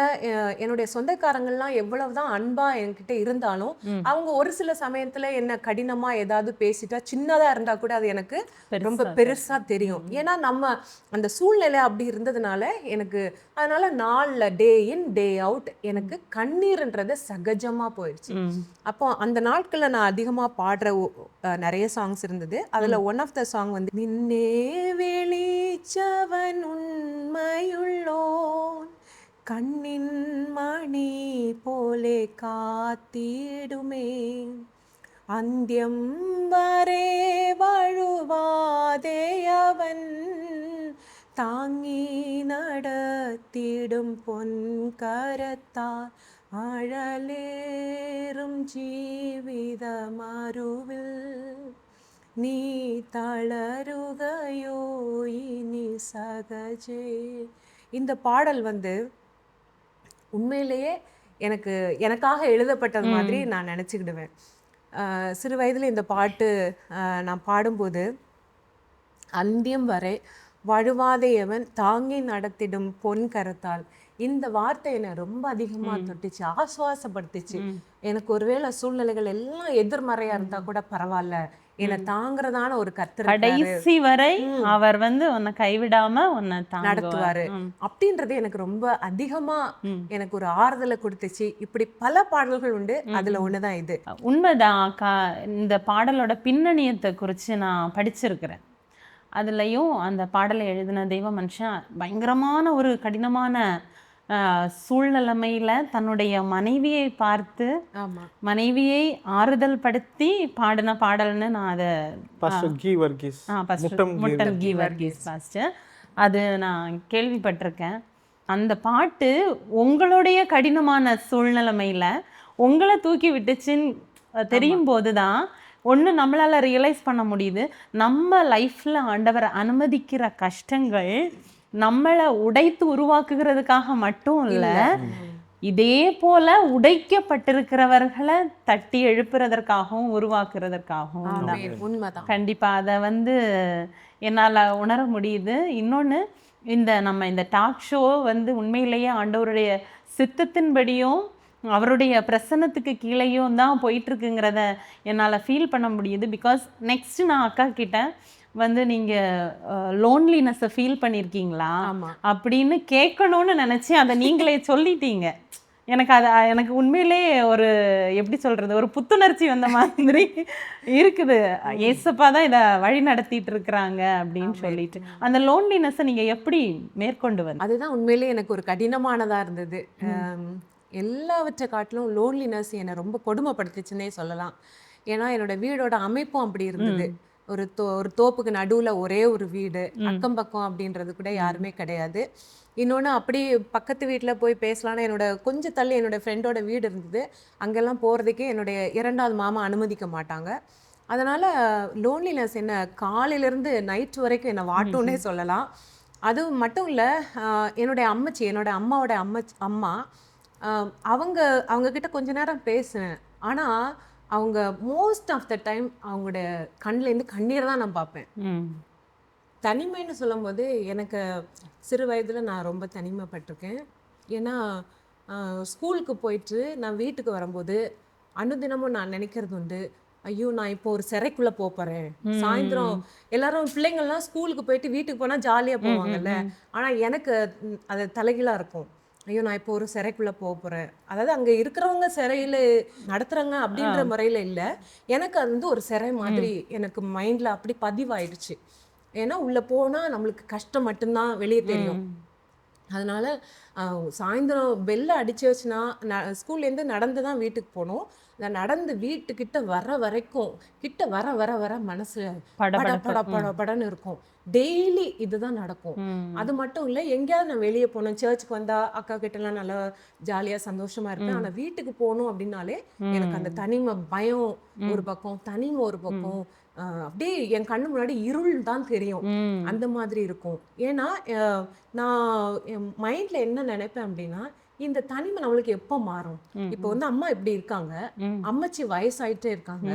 Speaker 2: என்னுடைய சொந்தக்காரங்கள்லாம் எவ்வளவுதான் அன்பா என்கிட்ட இருந்தாலும் அவங்க ஒரு சில சமயத்துல என்ன கடினமா ஏதாவது பேசிட்டா, சின்னதா இருந்தா கூட அது எனக்கு ரொம்ப பெருசா தெரியும். ஏன்னா நம்ம அந்த சூழ்நிலை அப்படி இருந்ததுனால எனக்கு அதனால நாள்ல டே இன் டே அவுட் எனக்கு கண்ணீர்ன்றது சகஜமா போயிடுச்சு. அப்போ அந்த நாட்கள்ல நான் அதிகமா பாடுற நிறைய சாங்ஸ் இருந்தது. அதுல ஒன் ஆஃப் த சாங் வந்து நின்னே வெளிச்சவன் உண்மையுள்ளோன் கண்ணின் மணி போலே காத்திடுமே அந்தியம் வரை வழுவாதேயவன் தாங்கி நடத்திடும் பொன் கரத்தால் ஆழலேறும் ஜீவித மறுவில் நீ தளருகையோ இனி சகஜே. இந்த பாடல் வந்து உண்மையிலேயே எனக்காக எழுதப்பட்டது மாதிரி நான் நினச்சிக்கிடுவேன். சிறு வயதில் இந்த பாட்டு நான் பாடும்போது அந்தியம் வரை வழுவாதையவன் தாங்கி நடத்திடும் பொன் கரத்தால், இந்த வார்த்தை என்னை ரொம்ப அதிகமா தொட்டுச்சு, ஆசுவாசப்படுத்துச்சு. எனக்கு ஒருவேளை சூழ்நிலைகள் எல்லாம் எதிர்மறையா இருந்தா கூட பரவாயில்ல, என்னை தாங்குறதான ஒரு கர்த்தர்
Speaker 1: கடைசி வரை அவர் வந்து உன்னை கைவிடாம உன்னை
Speaker 2: நடத்துவாரு அப்படின்றது எனக்கு ரொம்ப அதிகமா எனக்கு ஒரு ஆறுதலை கொடுத்துச்சு. இப்படி பல பாடல்கள் உண்டு, அதுல ஒண்ணுதான் இது.
Speaker 1: உண்மைதான் அக்கா. இந்த பாடலோட பின்னணியத்தை குறித்து நான் படிச்சிருக்கிறேன். அதுலயும் அந்த பாடலை எழுதின தெய்வ மனுஷன் பயங்கரமான ஒரு கடினமான சூழ்நிலைமையில தன்னுடைய மனைவியை பார்த்து மனைவியை ஆறுதல் படுத்தி பாடின பாடல்னு நான் அதை முட்டன் கி வர்கீஸ் பாஸ்டர் அது நான் கேள்விப்பட்டிருக்கேன். அந்த பாட்டு உங்களுடைய கடினமான சூழ்நிலைமையில உங்களை தூக்கி விட்டுச்சுன்னு தெரியும் போதுதான் ஒன்று நம்மளால ரியலைஸ் பண்ண முடியுது, நம்ம லைஃப்ல ஆண்டவர் அனுமதிக்கிற கஷ்டங்கள் நம்மளை உடைத்து உருவாக்குகிறதுக்காக மட்டும் இல்லை, இதே போல உடைக்கப்பட்டிருக்கிறவர்களை தட்டி எழுப்புறதற்காகவும் உருவாக்குறதற்காகவும் தான். கண்டிப்பா அதை வந்து என்னால் உணர முடியுது. இன்னொன்று, நம்ம இந்த டாக் ஷோ வந்து உண்மையிலேயே ஆண்டவருடைய சித்தத்தின்படியும் அவருடைய பிரசன்னத்துக்கு கீழேயும் தான் போயிட்டுருக்குங்கிறத என்னால் ஃபீல் பண்ண முடியுது. பிகாஸ் நெக்ஸ்ட் நான் அக்கா கிட்ட வந்து நீங்கள் லோன்லினஸை ஃபீல் பண்ணியிருக்கீங்களா அப்படின்னு கேட்கணும்னு நினச்சி அதை நீங்களே சொல்லிட்டீங்க. எனக்கு உண்மையிலே ஒரு எப்படி சொல்கிறது, ஒரு புத்துணர்ச்சி வந்த மாதிரி இருக்குது. ஏசப்பா தான் இதை வழி நடத்திட்டு இருக்கிறாங்க அப்படின்னு சொல்லிட்டு அந்த லோன்லினஸை நீங்கள் எப்படி மேற்கொண்டு வந்து?
Speaker 2: அதுதான் உண்மையிலே எனக்கு ஒரு கடினமானதாக இருந்தது. எல்லாவற்றை காட்டிலும் லோன்லினஸ் என்னை ரொம்ப கொடுமைப்படுத்துச்சுன்னே சொல்லலாம். ஏன்னா என்னோட வீடோட அமைப்பும் அப்படி இருந்தது. ஒரு தோப்புக்கு நடுவில் ஒரே ஒரு வீடு, அக்கம் பக்கம் அப்படின்றது கூட யாருமே கிடையாது. இன்னொன்று, அப்படி பக்கத்து வீட்டில் போய் பேசலான்னு என்னோட கொஞ்சம் தள்ளி என்னோட ஃப்ரெண்டோட வீடு இருந்தது. அங்கெல்லாம் போகிறதுக்கே என்னுடைய 2வது மாமா அனுமதிக்க மாட்டாங்க. அதனால் லோன்லினஸ் என்ன காலையிலேருந்து நைட் வரைக்கும் என்னை வாட்டுன்னே சொல்லலாம். அது மட்டும் இல்லை, என்னோட அம்மாவோட அம்மா அவங்க கிட்ட கொஞ்ச நேரம் பேசினேன். ஆனால் அவங்க மோஸ்ட் ஆஃப் த டைம் அவங்களோட கண்ணிலேருந்து கண்ணீர் தான் நான் பார்ப்பேன். தனிமைன்னு சொல்லும்போது எனக்கு சிறு வயதில் நான் ரொம்ப தனிமைப்பட்டிருக்கேன். ஏன்னா ஸ்கூலுக்கு போயிட்டு நான் வீட்டுக்கு வரும்போது அனுதினமும் நான் நினைக்கிறது உண்டு, ஐயோ நான் இப்போ ஒரு சிறைக்குள்ளே போகிறேன். சாயந்தரம் எல்லாரும் பிள்ளைங்கள்லாம் ஸ்கூலுக்கு போயிட்டு வீட்டுக்கு போனால் ஜாலியாக போவாங்கல்ல, ஆனால் எனக்கு அது தலைகீழாக இருக்கும். ஐயோ நான் இப்போ ஒரு சிறைக்குள்ளே போகிறேன். அதாவது அங்கே இருக்கிறவங்க சிறையில் நடத்துகிறாங்க அப்படின்ற முறையில் இல்லை, எனக்கு அது வந்து ஒரு சிறை மாதிரி எனக்கு மைண்டில் அப்படி பதிவாயிடுச்சு. ஏன்னா உள்ளே போனால் நம்மளுக்கு கஷ்டம் மட்டும்தான் வெளியே தெரியும். அதனால சாயந்தரம் பெல்ல அடிச்சிச்சுன்னா ஸ்கூல்லேருந்து நடந்து தான் வீட்டுக்கு போகணும். நான் நடந்து வீட்டுக்கிட்ட வர வரைக்கும் கிட்ட வர வர வர மனசு பட பட பட படன்னு இருக்கும். டெய்லி இதுதான் நடக்கும். அது மட்டும் இல்லை, எங்கேயாவது நான் வெளியே போனேன், சர்ச்சுக்கு வந்தா அக்கா கிட்டலாம் நல்லா ஜாலியாக சந்தோஷமா இருப்பேன். ஆனால் வீட்டுக்கு போகணும் அப்படின்னாலே எனக்கு அந்த தனிமை பயம் ஒரு பக்கம், தனிமை ஒரு பக்கம், அப்படியே என் கண்ணு முன்னாடி இருள் தான் தெரியும். அந்த மாதிரி இருக்கும். ஏன்னா நான் என் மைண்ட்ல என்ன நினைப்பேன் அப்படின்னா, இந்த தனிமை நம்மளுக்கு எப்போ மாறும்? இப்போ வந்து அம்மா இப்படி இருக்காங்க, அம்மச்சி வயசாயிட்டே இருக்காங்க,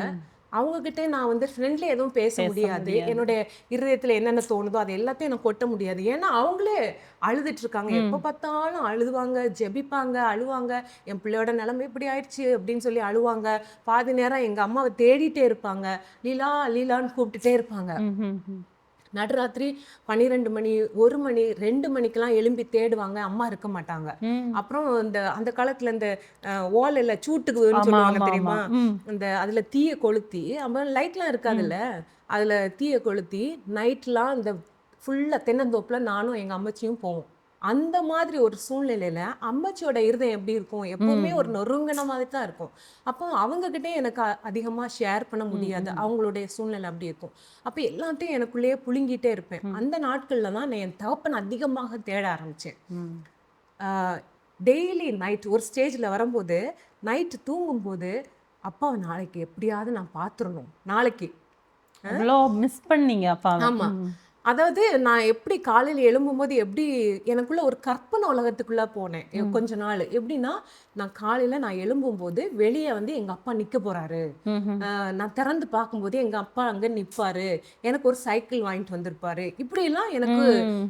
Speaker 2: அவங்க கிட்டே நான் வந்து ஃப்ரெண்ட்லி எதுவும் பேச முடியாது. என்னுடைய இருதயத்துல என்னென்ன தோணுதோ அது எல்லாத்தையும் நான் கொட்ட முடியாது. ஏன்னா அவங்களே அழுதுட்டு இருக்காங்க, எப்போ பார்த்தாலும் அழுதுவாங்க, ஜெபிப்பாங்க, அழுவாங்க. என் பிள்ளையோட நிலைமை இப்படி ஆயிடுச்சு அப்படின்னு சொல்லி அழுவாங்க. பாதி நேரம் எங்க அம்மாவை தேடிட்டே இருப்பாங்க, லீலா லீலான்னு கூப்பிட்டுட்டே இருப்பாங்க. நடுராத்திரி 12 மணி, 1 மணி, 2 மணிக்கெல்லாம் எழும்பி தேடுவாங்க, அம்மா இருக்க மாட்டாங்க. அப்புறம் அந்த காலத்துல இந்த ஓலையில சூட்டுக்குன்னு சொல்லுவாங்க தெரியுமா, அந்த அதுல தீய கொளுத்தி, அப்புறம் லைட்லாம் இருக்காதுல்ல, அதுல தீய கொளுத்தி நைட்லாம் இந்த ஃபுல்லா தென்னந்தோப்புல நானும் எங்க அம்மச்சியும் போவோம். அந்த மாதிரி ஒரு சூழ்நிலையில அம்மச்சியோட இருதயம் எப்படி இருக்கும்? எப்பவுமே ஒரு நொறுங்கின மாதிரி தான் இருக்கும். அப்போ அவங்க கிட்டே எனக்கு அதிகமா ஷேர் பண்ண முடியாது. அவங்களுடைய சூழ்நிலை அப்படி இருக்கும். அப்போ எல்லாத்தையும் எனக்குள்ளேயே புழுங்கிட்டே இருப்பேன். அந்த நாட்கள்ல தான் நான் என் தகப்பன் அதிகமாக தேட ஆரம்பிச்சேன். டெய்லி நைட் ஒரு ஸ்டேஜ்ல வரும்போது, நைட்டு தூங்கும்போது, அப்பாவை நாளைக்கு எப்படியாவது நான் பார்த்துடணும், நாளைக்கு.
Speaker 1: அவ்வளோ மிஸ் பண்ணீங்க அப்பாவை.
Speaker 2: ஆமா. அதாவது நான் எப்படி காலையில் எழும்பும்போது எப்படி எனக்குள்ள ஒரு கற்பனை உலகத்துக்குள்ள போனேன் கொஞ்ச நாள். எப்படின்னா, நான் காலையில நான் எழும்பும்போது வெளியே வந்து எங்க அப்பா நிக்க போறாரு, நான் திறந்து பார்க்கும்போது எங்க அப்பா அங்க நிப்பாரு, எனக்கு ஒரு சைக்கிள் வாங்கிட்டு வந்திருப்பாரு, இப்படி எல்லாம்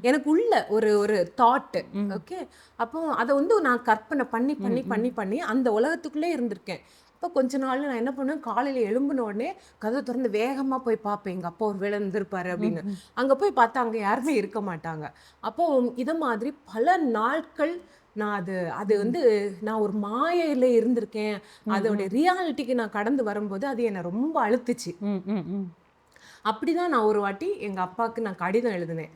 Speaker 2: எனக்கு உள்ள ஒரு ஒரு தாட். ஓகே, அப்போ அதை வந்து நான் கற்பனை பண்ணி பண்ணி பண்ணி பண்ணி அந்த உலகத்துக்குள்ளே இருந்திருக்கேன். இப்போ கொஞ்ச நாள் நான் என்ன பண்ணுவேன், காலையில் எழும்பின உடனே கதை திறந்து வேகமாக போய் பார்ப்பேன், எங்கள் அப்பா ஒரு வேலை இருந்திருப்பாரு அப்படின்னு. அங்கே போய் பார்த்தா அங்கே யாருமே இருக்க மாட்டாங்க. அப்போ இதை மாதிரி பல நாட்கள் நான் அது வந்து நான் ஒரு மாயையில் இருந்திருக்கேன். அதோடைய ரியாலிட்டிக்கு நான் கடந்து வரும்போது அது என்னை ரொம்ப அழுத்துச்சு. அப்படிதான் நான் ஒரு வாட்டி எங்கள் அப்பாவுக்கு நான் கடிதம் எழுதினேன்.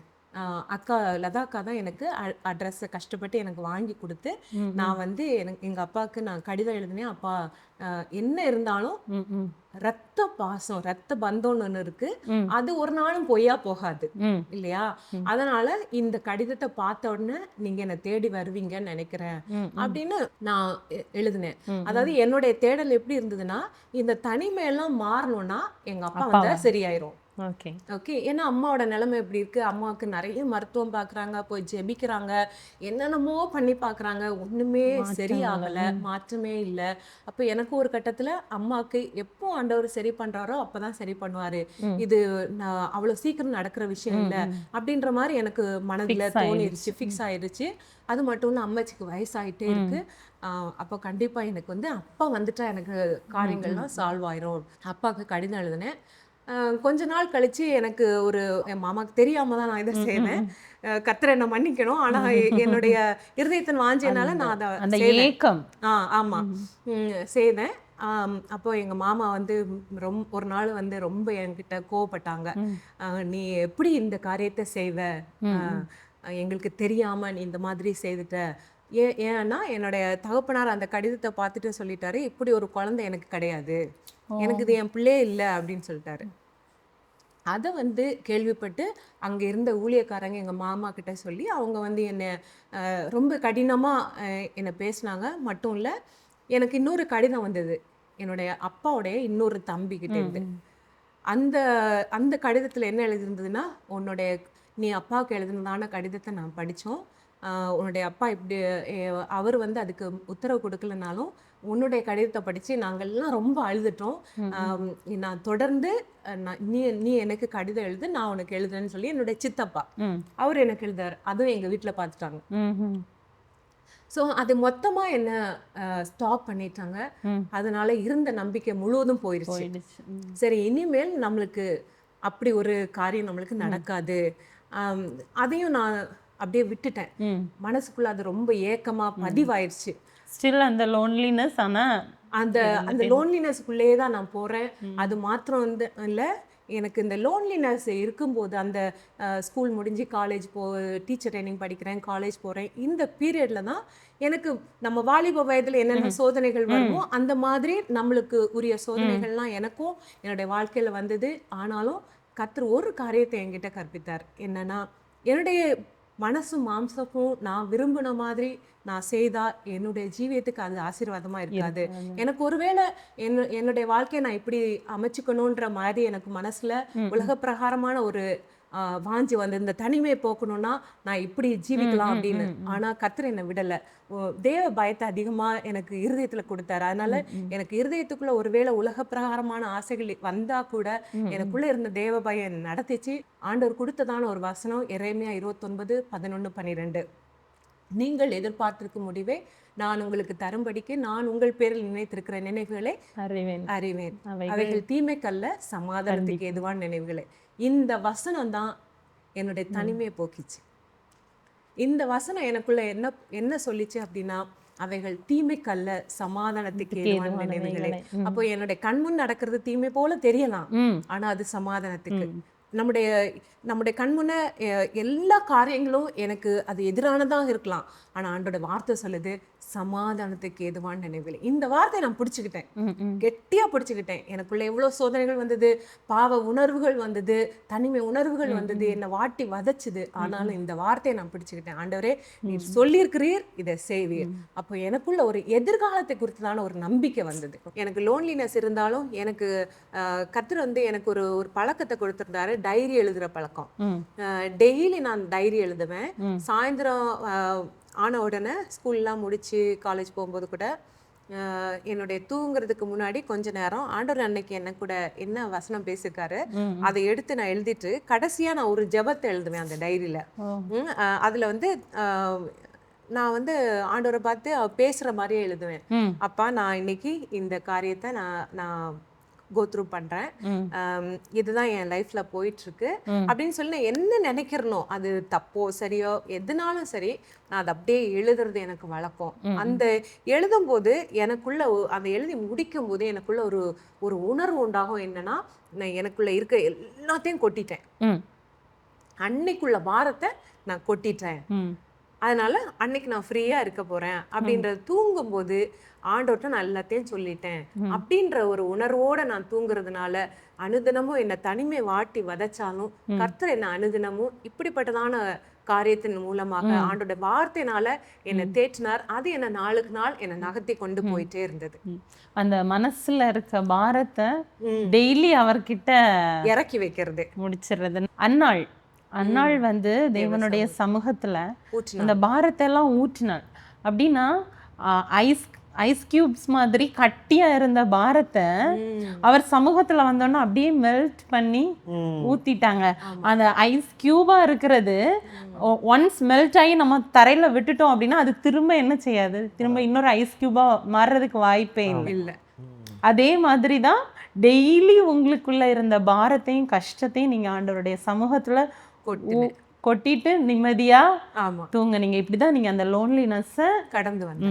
Speaker 2: அக்கா லதாக்கா தான் எனக்கு அட்ரஸை கஷ்டப்பட்டு எனக்கு வாங்கி கொடுத்து, நான் வந்து எங்கள் அப்பாவுக்கு நான் கடிதம் எழுதினேன். அப்பா, என்ன இருந்தாலும் ரத்த பாசம், ரத்த பந்தம்னு ஒன்று இருக்கு, அது ஒரு நாளும் பொய்யா போகாது இல்லையா? அதனால இந்த கடிதத்தை பார்த்த உடனே நீங்க என்னை தேடி வருவீங்கன்னு நினைக்கிறேன் அப்படின்னு நான் எழுதினேன். அதாவது என்னுடைய தேடல் எப்படி இருந்ததுன்னா, இந்த தனிமையெல்லாம் மாறணும்னா எங்க அப்பா வந்தா சரியாயிரும். ஓகே, ஏன்னா அம்மாவோட நிலைமை எப்படி இருக்கு, அம்மாவுக்கு நிறைய மருத்துவம் பார்க்குறாங்க, போய் ஜெபிக்கிறாங்க, என்னென்னமோ பண்ணி பார்க்குறாங்க, ஒன்றுமே சரியாகலை, மாற்றமே இல்லை. அப்போ எனக்கு ஒரு கட்டத்தில் அம்மாவுக்கு எப்போ ஆண்டவர் சரி பண்ணுறாரோ அப்போ தான் சரி பண்ணுவார், இது நான் அவ்வளோ சீக்கிரம் நடக்கிற விஷயம் இல்லை அப்படின்ற மாதிரி எனக்கு மனதில் தோணிடுச்சு, ஃபிக்ஸ் ஆயிடுச்சு. அது மட்டும் இல்லை, அம்மாச்சிக்கு வயசாகிட்டே இருக்கு. அப்போ கண்டிப்பாக எனக்கு வந்து அப்பா வந்துட்டா எனக்கு காரியங்கள்லாம் சால்வ் ஆயிரும். அப்பாவுக்கு கடிதம் எழுதினேன். கொஞ்ச நாள் கழிச்சு எனக்கு ஒரு என் மாமாக்கு தெரியாம தான் நான் இதை செய்வேன். கர்த்தர் என்ன மன்னிக்கணும், ஆனா என்னுடைய இருதயத்தின் வாஞ்சையினால நான் அதை செய்தேன். ஆமா, செய்தேன். அப்போ எங்க மாமா வந்து ஒரு நாள் வந்து ரொம்ப என்கிட்ட கோவப்பட்டாங்க. நீ எப்படி இந்த காரியத்தை செய்வ, எங்களுக்கு தெரியாம நீ இந்த மாதிரி செய்துட்ட. ஏன்னா என்னுடைய தகப்பனார் அந்த கடிதத்தை பார்த்துட்டு சொல்லிட்டாரு, இப்படி ஒரு குழந்தை எனக்கு கிடையாது, எனக்கு இது என் பிள்ளையே இல்லை அப்படின்னு சொல்லிட்டாரு. அதை வந்து கேள்விப்பட்டு அங்கே இருந்த ஊழியக்காரங்க எங்கள் மாமா கிட்ட சொல்லி அவங்க வந்து என்னை ரொம்ப கடினமாக என்னை பேசினாங்க. மட்டும் இல்லை, எனக்கு இன்னொரு கடிதம் வந்தது என்னுடைய அப்பாவுடைய இன்னொரு தம்பிக்கிட்ட இருந்து. அந்த அந்த கடிதத்தில் என்ன எழுதியிருந்ததுன்னா, நீ அப்பாவுக்கு எழுதினதான கடிதத்தை நான் படித்தோம். உன்னுடைய அப்பா இப்படி அவர் வந்து அதுக்கு உத்தரவு கொடுக்கலனாலும் உன்னுடைய கடிதத்தை படிச்சு நாங்கள்லாம் ரொம்ப அழுதுட்டோம். நான் தொடர்ந்து நீ நீ எனக்கு கடிதம் எழுது, நான் உனக்கு எழுதுறேன்னு சொல்லி என்னுடைய சித்தப்பா அவர் எனக்கு எழுதாரு. அதுவும் எங்க வீட்டுல பார்த்துட்டாங்க. ஸோ அது மொத்தமா என்ன ஸ்டாப் பண்ணிட்டாங்க. அதனால இருந்த நம்பிக்கை முழுவதும் போயிடுச்சு. சரி, இனிமேல் நம்மளுக்கு அப்படி ஒரு காரியம் நம்மளுக்கு நடக்காது. அதையும் நான் அப்படியே விட்டுட்டேன். மனசுக்குள்ள அது ரொம்ப ஏக்கமா பதிவாயிருச்சு.
Speaker 1: ஸ்டில் அந்த லோன்லினஸ், ஆனா
Speaker 2: அந்த லோன்லினஸ்க்குள்ளேயே தான் நான் போறேன். அது மாத்திரம் வந்து இல்லை, எனக்கு இந்த லோன்லினஸ் இருக்கும்போது அந்த ஸ்கூல் முடிஞ்சு காலேஜ் டீச்சர் ட்ரைனிங் படிக்கிறேன், காலேஜ் போகிறேன். இந்த பீரியடில் தான் எனக்கு நம்ம வாலிப வயதில் என்னென்ன சோதனைகள் வருமோ அந்த மாதிரி நம்மளுக்கு உரிய சோதனைகள்லாம் எனக்கும் என்னுடைய வாழ்க்கையில் வந்தது. ஆனாலும் கர்த்தர் ஒரு காரியத்தை என்கிட்ட கற்பித்தார். என்னன்னா, என்னுடைய மனசும் மாம்சமும் நான் விரும்பின மாதிரி நான் செய்தா என்னுடைய ஜீவியத்துக்கு அது ஆசீர்வாதமா இருக்காது. எனக்கு ஒருவேளை என்னுடைய வாழ்க்கையை நான் இப்படி அமைச்சுக்கணுன்ற மாதிரி எனக்கு மனசுல உலக பிரகாரமான ஒரு வாஞ்சி வந்து இந்த தனிமையை போக்கணும்னா நான் இப்படி ஜீவிக்கலாம் அப்படின்னு. ஆனா கர்த்தர் என்னை விடலை. தேவ பயத்தை அதிகமா எனக்கு இருதயத்துல கொடுத்தாரு. அதனால எனக்கு இருதயத்துக்குள்ள ஒருவேளை உலக பிரகாரமான ஆசைகள் வந்தா கூட எனக்குள்ள இருந்த தேவ பயம் நடத்திச்சு. ஆண்டவர் கொடுத்ததான ஒரு வசனம் எரேமியா 29:11-12. நீங்கள் எதிர்பார்த்திருக்கும் முடிவை நான் உங்களுக்கு தரும்படிக்கு நான் உங்கள் பேரில் நினைத்திருக்கிற நினைவுகளை அறிவேன். அவைகள் தீமைக்கல்ல, சமாதானத்துக்கு ஏதுவான நினைவுகளை. இந்த வசனம் தான் என்னுடைய தனிமையை போக்கிச்சு. இந்த வசனம் எனக்குள்ள என்ன சொல்லிச்சு அப்படின்னா, அவைகள் தீமைக்கல்ல, சமாதானத்துக்கு ஏதுவான நினைவுகளை. அப்போ என்னுடைய கண்முன் நடக்கிறது தீமை போல தெரியலாம், ஆனா அது சமாதானத்துக்கு. நம்முடைய கண்முன்ன எல்லா காரியங்களும் எனக்கு அது எதிரானதாக இருக்கலாம், ஆனா ஆண்டோட வார்த்தை சொல்லுது சமாதானத்துக்கு ஏதுவான நினைவுகளை. இந்த வார்த்தையை நான் பிடிச்சுக்கிட்டேன், கெட்டியா பிடிச்சுக்கிட்டேன். எனக்குள்ள எவ்வளவு சோதனைகள் வந்தது, பாவ உணர்வுகள் வந்தது, தனிமை உணர்வுகள் வந்தது, என்னை வாட்டி வதச்சுது. ஆனாலும் இந்த வார்த்தையை நான் பிடிச்சுக்கிட்டேன். ஆண்டவரே, நீர் சொல்லியிருக்கிறீர், இதை செய்வீர். அப்போ எனக்குள்ள ஒரு எதிர்காலத்தை குறித்ததான ஒரு நம்பிக்கை வந்தது. எனக்கு லோன்லினஸ் இருந்தாலும் எனக்கு கர்த்தர் வந்து எனக்கு ஒரு பழக்கத்தை கொடுத்திருந்தாரு, டைரி எழுதுற பழக்கம். டெய்லி நான் டைரி எழுதுவேன். சாயந்தரம் ஆன உடனே ஸ்கூல்லாம் முடிச்சு காலேஜ் போகும்போது கூட என்னுடைய தூங்குறதுக்கு முன்னாடி கொஞ்ச நேரம் ஆண்டவர் அன்னைக்கு என்ன கூட என்ன வசனம் பேசியிருக்காரு அதை எடுத்து நான் எழுதிட்டு கடைசியா நான் ஒரு ஜெபத்தை எழுதுவேன் அந்த டைரியில. அதுல வந்து நான் வந்து ஆண்டவரை பார்த்து பேசுற மாதிரியே எழுதுவேன். அப்பா, நான் இன்னைக்கு இந்த காரியத்தை நான் கோத்ரூ பண்றேன், இதுதான் என் லைஃப்ல போயிட்டு இருக்கு அப்படின்னு சொல்லி நான் என்ன நினைக்கிறனோ, அது தப்போ சரியோ எதுனாலும் சரி, நான் அதை அப்படியே எழுதுறது எனக்கு வழக்கம். அந்த எழுதும் போது எனக்குள்ள அந்த எழுதி முடிக்கும் போது எனக்குள்ள ஒரு உணர்வு உண்டாகும். என்னன்னா, நான் எனக்குள்ள இருக்க எல்லாத்தையும் கொட்டிட்டேன், அன்னைக்குள்ள பாரத்தை நான் கொட்டிட்டேன், அதனால அன்னைக்கு நான் ஃப்ரீயா இருக்க போறேன் அப்படின்றது. தூங்கும்போது ஆண்டவர்கிட்ட நான் எல்லாத்தையும் சொல்லிட்டேன் அப்படின்ற ஒரு உணர்வோட நான் தூங்குறதுனால அனுதினமும் என்னை தனிமை வாட்டி வதச்சாலும் கர்த்தர் என்ன அனுதினமும் இப்படிப்பட்டதான காரியத்தின் மூலமாக ஆண்டோட வார்த்தையினால என்னை தேற்றினார். அது என்ன நாளுக்கு நாள் என்னை நகர்த்தி கொண்டு போயிட்டே இருந்தது.
Speaker 1: அந்த மனசுல இருக்க பாரத்தை டெய்லி அவர்கிட்ட இறக்கி
Speaker 2: வைக்கிறது,
Speaker 1: முடிச்சிடுறது. அன்னாள் வந்து தேவனுடைய சமூகத்துல அந்த பாரத்தை எல்லாம் ஊற்றினாள். அப்படின்னா ஐஸ் கியூப்ஸ் மாதிரி கட்டியா இருந்த பாரத்தை அவர் சமூகத்துல வந்தோன்னா அப்படியே மெல்ட் பண்ணி ஊத்திட்டாங்க. அந்த ஐஸ் கியூபா இருக்கிறது ஒன்ஸ் மெல்ட் ஆகி நம்ம தரையில விட்டுட்டோம் அப்படின்னா அது திரும்ப என்ன செய்யாது, திரும்ப இன்னொரு ஐஸ் கியூபா மாறுறதுக்கு வாய்ப்பே இல்லை. அதே மாதிரி தான் டெய்லி உங்களுக்குள்ள இருந்த பாரத்தையும் கஷ்டத்தையும் நீங்க ஆண்டவருடைய சமூகத்துல கொட்டிட்டு நிம்மதியா தூங்க. நீங்க இப்படிதான் நீங்க அந்த லோன்லினஸ்
Speaker 2: கடந்து வந்து